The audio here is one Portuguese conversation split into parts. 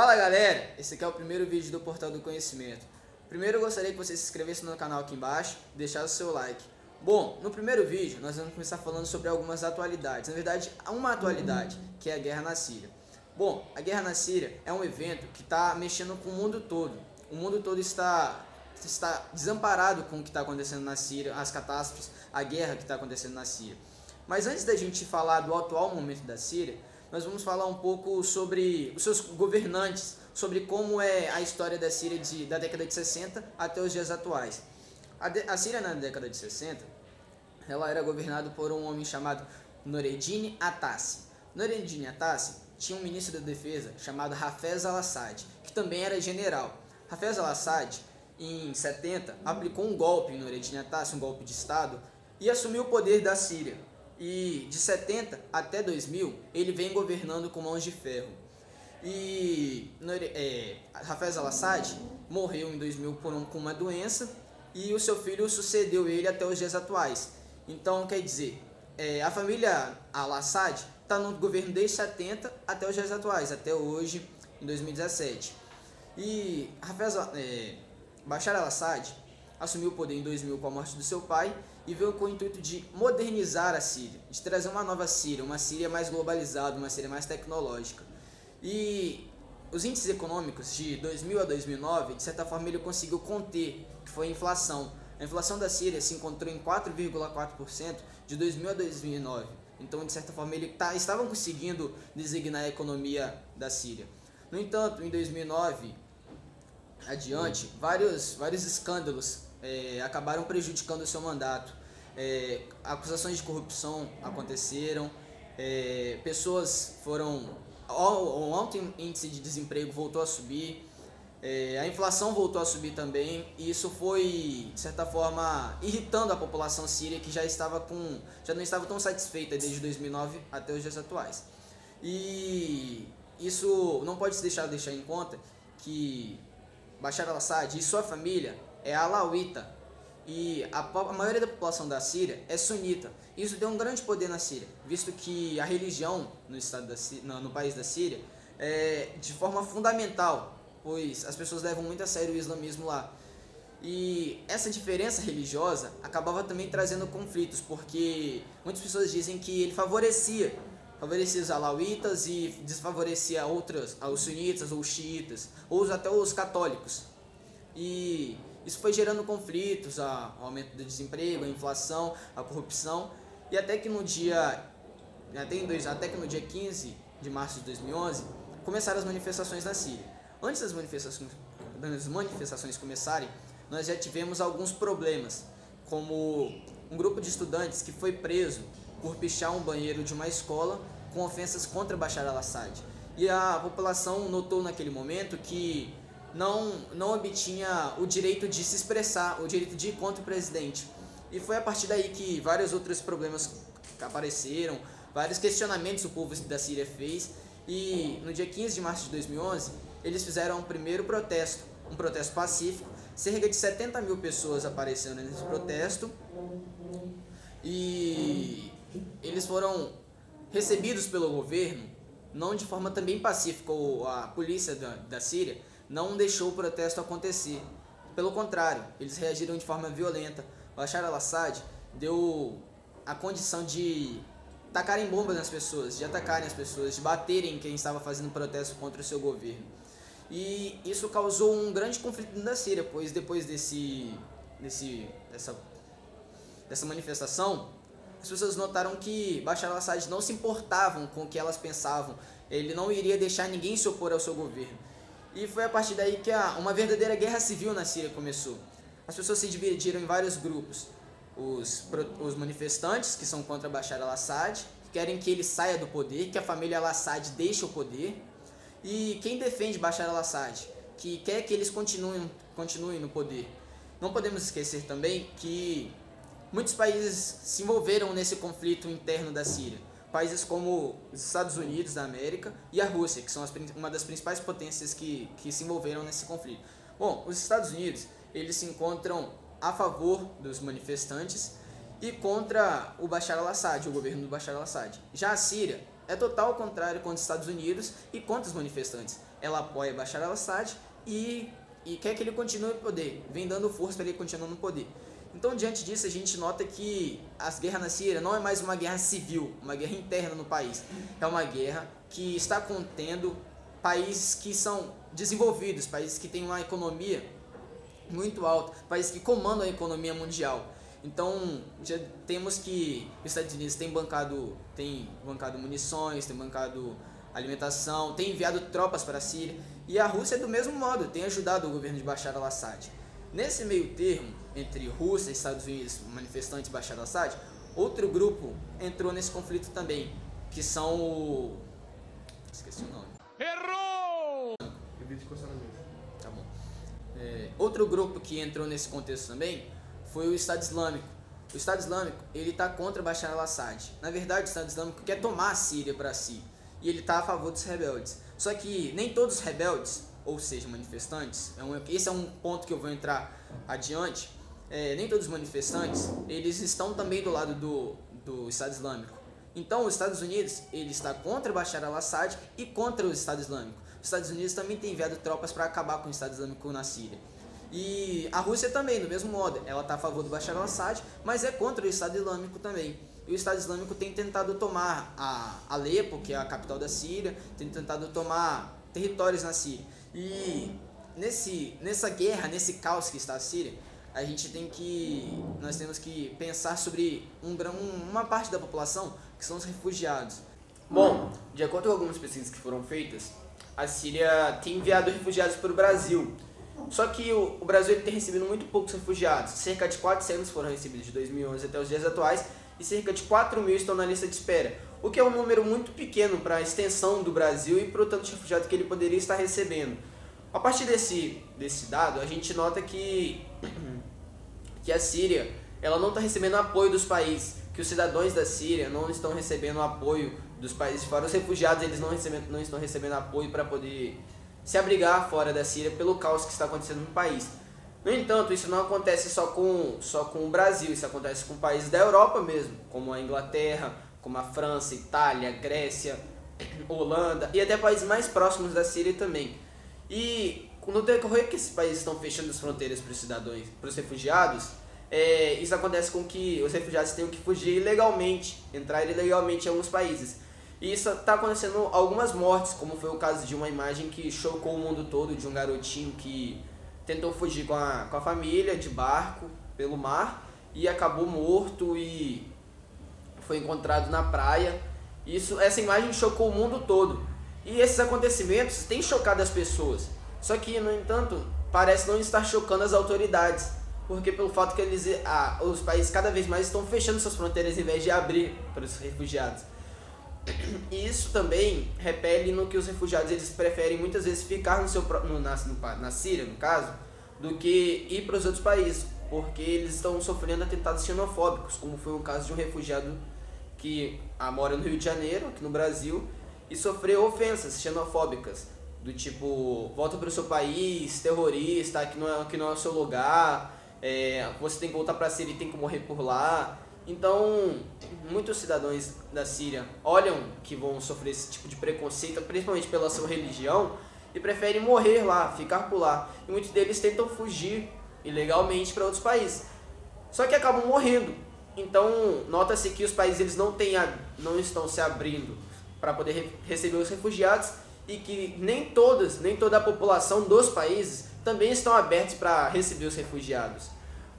Fala galera, esse aqui é o primeiro vídeo do Portal do Conhecimento. Primeiro eu gostaria que você se inscrevesse no canal aqui embaixo e deixasse o seu like. Bom, no primeiro vídeo nós vamos começar falando sobre algumas atualidades, na verdade uma atualidade, que é a guerra na Síria. Bom, a guerra na Síria é um evento que está mexendo com o mundo todo. O mundo todo está desamparado com o que está acontecendo na Síria, as catástrofes, a guerra que está acontecendo na Síria. Mas antes da gente falar do atual momento da Síria, nós vamos falar um pouco sobre os seus governantes, sobre como é a história da Síria da década de 60 até os dias atuais. A Síria na década de 60, ela era governada por um homem chamado Nureddin Atassi. Nureddin Atassi tinha um ministro da defesa chamado Hafez al-Assad, que também era general. Hafez al-Assad, em 70, aplicou um golpe em Nureddin Atassi, um golpe de Estado, e assumiu o poder da Síria. E de 70 até 2000, ele vem governando com mãos de ferro. E Hafez al-Assad morreu em 2000 com uma doença e o seu filho sucedeu ele até os dias atuais. Então, quer dizer, a família al-Assad está no governo desde 70 até os dias atuais, até hoje, em 2017. E Bashar al-Assad assumiu o poder em 2000 com a morte do seu pai e veio com o intuito de modernizar a Síria, de trazer uma nova Síria, uma Síria mais globalizada, uma Síria mais tecnológica. E os índices econômicos de 2000 a 2009, de certa forma, ele conseguiu conter, que foi a inflação. A inflação da Síria se encontrou em 4,4% de 2000 a 2009. Então, de certa forma, estavam conseguindo designar a economia da Síria. No entanto, em 2009 adiante, vários escândalos acabaram prejudicando o seu mandato. Acusações de corrupção aconteceram, pessoas foram... O alto índice de desemprego voltou a subir, a inflação voltou a subir também, e isso foi, de certa forma, irritando a população síria, que já não estava tão satisfeita desde 2009 até os dias atuais. E isso não pode se deixar em conta que Bashar al-Assad e sua família é alauíta, e a maioria da população da Síria é sunita. Isso deu um grande poder na Síria, visto que a religião no país da Síria é de forma fundamental, pois as pessoas levam muito a sério o islamismo lá. E essa diferença religiosa acabava também trazendo conflitos, porque muitas pessoas dizem que ele favorecia os alauítas e desfavorecia os sunitas ou os xiitas, ou até os católicos. E isso foi gerando conflitos, o aumento do desemprego, a inflação, a corrupção, e até que no dia 15 de março de 2011 começaram as manifestações na Síria. Antes das manifestações começarem, nós já tivemos alguns problemas, como um grupo de estudantes que foi preso por pichar um banheiro de uma escola com ofensas contra Bashar al-Assad. E a população notou naquele momento que não obtinha o direito de se expressar, o direito de ir contra o presidente. E foi a partir daí que vários outros problemas apareceram, vários questionamentos o povo da Síria fez. E no dia 15 de março de 2011, eles fizeram um primeiro protesto, um protesto pacífico. Cerca de 70 mil pessoas apareceram nesse protesto. E eles foram recebidos pelo governo, não de forma também pacífica. A polícia da Síria não deixou o protesto acontecer. Pelo contrário, eles reagiram de forma violenta. Bashar al-Assad deu a condição de tacarem bombas nas pessoas, de atacarem as pessoas, de baterem quem estava fazendo protesto contra o seu governo. E isso causou um grande conflito na Síria, pois depois dessa manifestação, as pessoas notaram que Bashar al-Assad não se importavam com o que elas pensavam. Ele não iria deixar ninguém se opor ao seu governo. E foi a partir daí que uma verdadeira guerra civil na Síria começou. As pessoas se dividiram em vários grupos. Os manifestantes, que são contra Bashar al-Assad, que querem que ele saia do poder, que a família al-Assad deixe o poder. E quem defende Bashar al-Assad, que quer que eles continuem no poder. Não podemos esquecer também que muitos países se envolveram nesse conflito interno da Síria. Países como os Estados Unidos da América e a Rússia, que são uma das principais potências que se envolveram nesse conflito. Bom, os Estados Unidos, eles se encontram a favor dos manifestantes e contra o Bashar al-Assad, o governo do Bashar al-Assad. Já a Síria é total ao contrário contra os Estados Unidos e contra os manifestantes. ela apoia Bashar al-Assad e quer que ele continue no poder, vem dando força para ele continuar no poder. Então, diante disso, a gente nota que as guerras na Síria não é mais uma guerra civil, uma guerra interna no país. É uma guerra que está contendo países que são desenvolvidos, países que têm uma economia muito alta, países que comandam a economia mundial. Então, já temos que os Estados Unidos tem bancado munições, tem bancado alimentação, tem enviado tropas para a Síria, e a Rússia, do mesmo modo, tem ajudado o governo de Bashar al-Assad. Nesse meio termo, entre Rússia e Estados Unidos, manifestantes de Bashar al-Assad, outro grupo entrou nesse conflito também, que são o... esqueci o nome. Errou! Tá bom. Outro grupo que entrou nesse contexto também foi o Estado Islâmico. O Estado Islâmico, ele está contra Bashar al-Assad. Na verdade, o Estado Islâmico quer tomar a Síria para si, e ele está a favor dos rebeldes. Só que nem todos os rebeldes, ou seja, manifestantes, esse é um ponto que eu vou entrar adiante, nem todos os manifestantes, eles estão também do lado do Estado Islâmico. Então, os Estados Unidos, ele está contra Bashar al-Assad e contra o Estado Islâmico. Os Estados Unidos também tem enviado tropas para acabar com o Estado Islâmico na Síria. E a Rússia também, do mesmo modo, ela está a favor do Bashar al-Assad, mas é contra o Estado Islâmico também. E o Estado Islâmico tem tentado tomar Alepo, que é a capital da Síria, tem tentado tomar territórios na Síria. E nessa guerra, nesse caos que está a Síria, nós temos que pensar sobre uma parte da população que são os refugiados. Bom, de acordo com algumas pesquisas que foram feitas, a Síria tem enviado refugiados para o Brasil. Só que o Brasil ele tem recebido muito poucos refugiados. Cerca de 400 foram recebidos de 2011 até os dias atuais e cerca de 4.000 estão na lista de espera, o que é um número muito pequeno para a extensão do Brasil e para o tanto de refugiados que ele poderia estar recebendo. A partir desse dado, a gente nota que a Síria ela não está recebendo apoio dos países, que os cidadãos da Síria não estão recebendo apoio dos países de fora. Os refugiados eles não estão recebendo apoio para poder se abrigar fora da Síria pelo caos que está acontecendo no país. No entanto, isso não acontece só com o Brasil, isso acontece com países da Europa mesmo, como a Inglaterra, como a França, Itália, Grécia, Holanda e até países mais próximos da Síria também. E no decorrer que esses países estão fechando as fronteiras para os cidadãos, para os refugiados, isso acontece com que os refugiados tenham que fugir ilegalmente, entrar ilegalmente em alguns países. E isso está acontecendo algumas mortes, como foi o caso de uma imagem que chocou o mundo todo, de um garotinho que tentou fugir com a família de barco pelo mar e acabou morto e foi encontrado na praia. Essa imagem chocou o mundo todo. E esses acontecimentos têm chocado as pessoas. Só que, no entanto, parece não estar chocando as autoridades. Porque pelo fato que os países cada vez mais estão fechando suas fronteiras em vez de abrir para os refugiados. E isso também repele no que os refugiados eles preferem muitas vezes ficar na Síria, no caso, do que ir para os outros países, porque eles estão sofrendo atentados xenofóbicos, como foi o caso de um refugiado que mora no Rio de Janeiro, aqui no Brasil, e sofreu ofensas xenofóbicas, do tipo, volta para o seu país, terrorista, aqui não é o seu lugar, você tem que voltar para a Síria e tem que morrer por lá. Então, muitos cidadãos da Síria olham que vão sofrer esse tipo de preconceito, principalmente pela sua religião, e preferem morrer lá, ficar por lá. E muitos deles tentam fugir ilegalmente para outros países, só que acabam morrendo. Então, nota-se que os países eles não estão se abrindo para poder receber os refugiados e que nem toda a população dos países também estão abertos para receber os refugiados.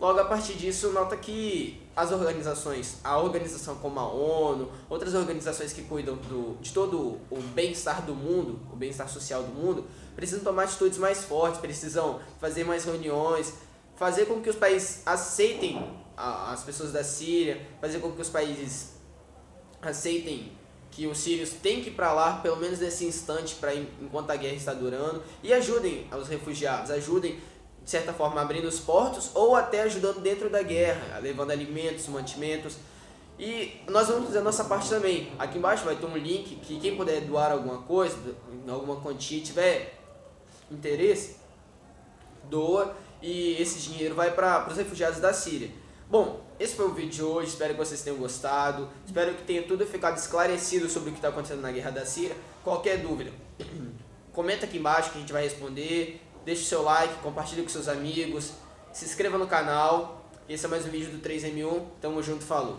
Logo, a partir disso, nota que as organizações, a organização como a ONU, outras organizações que cuidam de todo o bem-estar do mundo, o bem-estar social do mundo, precisam tomar atitudes mais fortes, precisam fazer mais reuniões, fazer com que os países aceitem as pessoas da Síria, fazer com que os países aceitem que os sírios têm que ir para lá, pelo menos nesse instante, enquanto a guerra está durando, e ajudem os refugiados, ajudem de certa forma abrindo os portos ou até ajudando dentro da guerra, levando alimentos, mantimentos. E nós vamos fazer a nossa parte também. Aqui embaixo vai ter um link que quem puder doar alguma coisa, alguma quantia, tiver interesse, doa e esse dinheiro vai para os refugiados da Síria. Bom, esse foi o vídeo de hoje, espero que vocês tenham gostado, espero que tenha tudo ficado esclarecido sobre o que está acontecendo na guerra da Síria. Qualquer dúvida, comenta aqui embaixo que a gente vai responder, deixa o seu like, compartilha com seus amigos, se inscreva no canal. Esse é mais um vídeo do 3M1, tamo junto, falou!